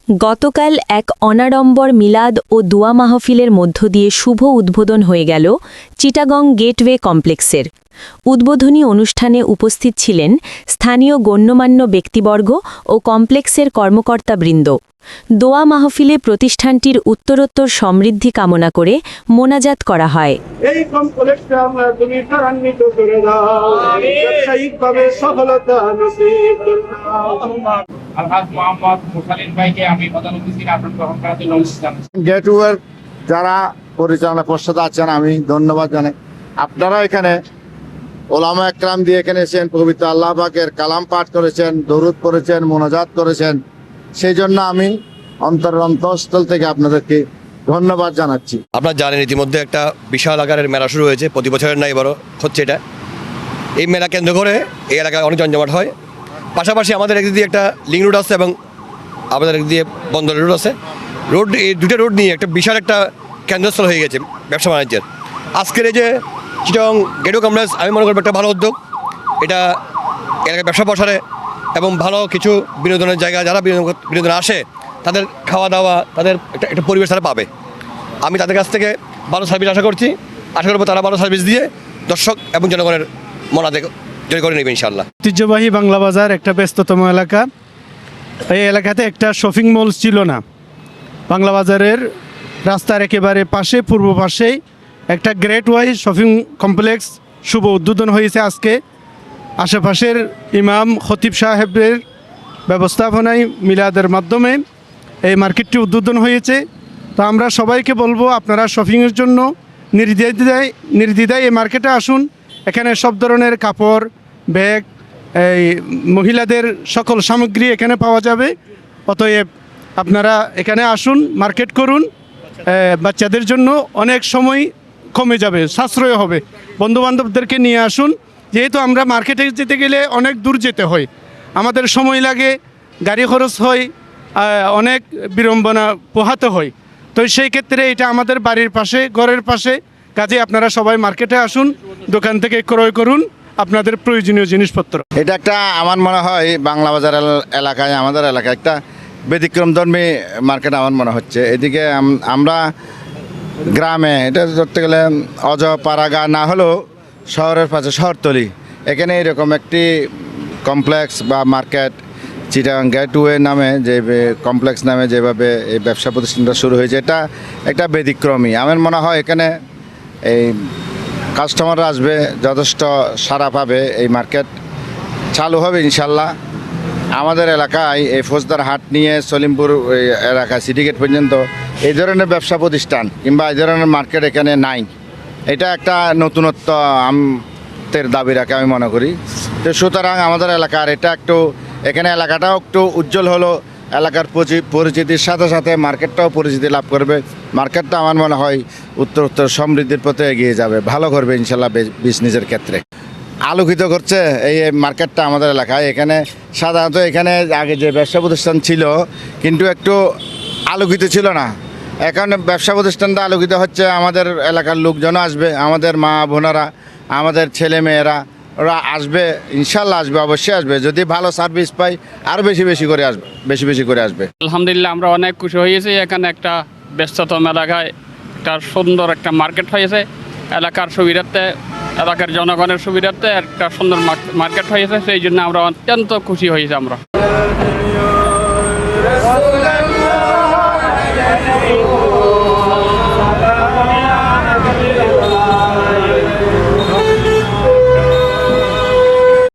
গতকাল এক অনাড়ম্বর মিলাদ ও দোয়া মাহফিলের মধ্য দিয়ে শুভ উদ্বোধন হয়ে গেল চিটাগং গেটওয়ে কমপ্লেক্সের। উদ্বোধনী অনুষ্ঠানে উপস্থিত ছিলেন স্থানীয় গণ্যমান্য ব্যক্তিবর্গ ও কমপ্লেক্সের কর্মকর্তাবৃন্দ। দোয়া মাহফিলে প্রতিষ্ঠানটির উত্তরোত্তর সমৃদ্ধি কামনা করে মোনাজাত করা হয়। এই কমপ্লেক্সে আমরা তুমি ত্বরান্বিত করে দাও, ব্যবসায়িকভাবে সফলতা নসিব করে দাও। আলহাজ মোহাম্মদ মুসালিম ভাইকে আমি প্রধান অতিথি আসন গ্রহণ করার জন্য অনুরোধ জানাচ্ছি। গেটওয়ের যারা পরিচালনা পর্ষদে আছেন আমি ধন্যবাদ জানাই। আপনারা এখানে ওলামা একরাম দিয়ে এখানে এসেছেন, পবিত্র আল্লাহ পাকের কালাম পাঠ করেছেন, দরুদ পড়েছেন, মোনাজাত করেছেন, সেই জন্য আমি অন্তঃস্থল থেকে আপনাদেরকে ধন্যবাদ জানাচ্ছি। আপনারা জানেন ইতিমধ্যে একটা বিশাল আকারের মেলা শুরু হয়েছে, প্রতি বছরের নাই বড় হচ্ছে এটা। এই মেলা কেন্দ্র করে এই এলাকায় অনেক জমজমাট হয়। পাশাপাশি আমাদের একদিক দিয়ে একটা লিঙ্ক রোড আছে এবং আমাদের একদিক দিয়ে বন্দর রোড আছে। এই দুটো রোড নিয়ে একটা বিশাল একটা কেন্দ্রস্থল হয়ে গেছে ব্যবসা বাণিজ্যের। আজকের এই যে চিটাগং গেটওয়ে কমপ্লেক্স আমি মনে করব একটা ভালো উদ্যোগ। এটা এলাকায় ব্যবসা প্রসারে এবং ভালো কিছু বিনোদনের জায়গা, যারা বিনোদনে আসে তাদের খাওয়া দাওয়া, তাদের একটা পরিবেশ তারা পাবে। আমি তাদের কাছ থেকে ভালো সার্ভিস আশা করছি। আশা করবো তারা ভালো সার্ভিস দিয়ে দর্শক এবং জনগণের মনাতে জয় করে নেবে ইনশাআল্লাহ। ঐতিহ্যবাহী বাংলা বাজার একটা ব্যস্ততম এলাকা। এই এলাকাতে একটা শপিং মল ছিল না। বাংলা বাজারের রাস্তার একেবারে পাশে, পূর্ব পাশেই একটা গ্রেটওয়ে শপিং কমপ্লেক্স শুভ উদ্বোধন হয়েছে আজকে। আশেপাশের ইমাম খতিব সাহেবের ব্যবস্থাপনায় মিলাদের মাধ্যমে এই মার্কেটটি উদ্বোধন হয়েছে। তো আমরা সবাইকে বলবো আপনারা শপিংয়ের জন্য নির্দ্বিধায় এই মার্কেটে আসুন। এখানে সব ধরনের কাপড়, ব্যাগ, এই মহিলাদের সকল সামগ্রী এখানে পাওয়া যাবে। অতএব আপনারা এখানে আসুন, মার্কেট করুন। বাচ্চাদের জন্য অনেক সময় কমে যাবে, সাশ্রয় হবে। বন্ধুবান্ধবদেরকে নিয়ে আসুন। যেহেতু আমরা মার্কেটে যেতে গেলে অনেক দূর যেতে হয়, আমাদের সময় লাগে, গাড়ি খরচ হয়, অনেক বিড়ম্বনা পোহাতে হয়। তো সেই ক্ষেত্রে এটা আমাদের বাড়ির পাশে, ঘরের পাশে। কাজে আপনারা সবাই মার্কেটে আসুন, দোকান থেকে ক্রয় করুন আপনাদের প্রয়োজনীয় জিনিসপত্র। এটা একটা আমার মনে হয় বাংলা বাজার এলাকায়, আমাদের এলাকায় একটা ব্যতিক্রমধর্মী মার্কেট আমার মনে হচ্ছে। এদিকে আমরা গ্রামে এটা ধরতে গেলে পাড়াগা না হলেও শহরের পাশে শহরতলি, এখানে এরকম একটি কমপ্লেক্স বা মার্কেট চিটাগং গেটওয়ে নামে যে কমপ্লেক্স নামে যেভাবে এই ব্যবসা প্রতিষ্ঠানটা শুরু হয়েছে, এটা একটা ব্যতিক্রমী। আমার মনে হয় এখানে এই কাস্টমাররা আসবে, যথেষ্ট সাড়া পাবে, এই মার্কেট চালু হবে ইনশাল্লাহ। আমাদের এলাকায় এই ফৌজদার হাট নিয়ে সলিমপুর এলাকা সিটি গেট পর্যন্ত এই ধরনের ব্যবসা প্রতিষ্ঠান কিংবা এই ধরনের মার্কেট এখানে নাই। এটা একটা নতুনত্ব আমতের দাবি রাখে আমি মনে করি। তো সুতরাং আমাদের এলাকার এটা একটু, এখানে এলাকাটাও একটু উজ্জ্বল হলো, এলাকার পরিচিতির সাথে সাথে মার্কেটটাও পরিচিতি লাভ করবে। মার্কেটটা আমার মনে হয় উত্তর সমৃদ্ধির পথে এগিয়ে যাবে, ভালো করবে ইনশাল্লাহ বিজনেসের ক্ষেত্রে। আলোকিত করছে এই মার্কেটটা আমাদের এলাকায়। এখানে সাধারণত এখানে আগে যে ব্যবসা প্রতিষ্ঠান ছিল কিন্তু একটু আলোকিত ছিল না, এখন ব্যবসা প্রতিষ্ঠানটা আলোকিত হচ্ছে। আমাদের এলাকার লোকজনও আসবে, আমাদের মা বোনেরা, আমাদের ছেলে মেয়েরা, ওরা আসবে ইনশাল্লাহ, আসবে, অবশ্যই আসবে। যদি ভালো সার্ভিস পাই আরও বেশি করে আসবে। আলহামদুলিল্লাহ আমরা অনেক খুশি হয়েছি। এখানে একটা ব্যস্ততম এলাকায় একটা সুন্দর একটা মার্কেট হয়েছে। এলাকার সুবিধার্থে, এলাকার জনগণের সুবিধার্থে একটা সুন্দর মার্কেট হয়েছে। সেই জন্য আমরা অত্যন্ত খুশি হয়েছি। আমরা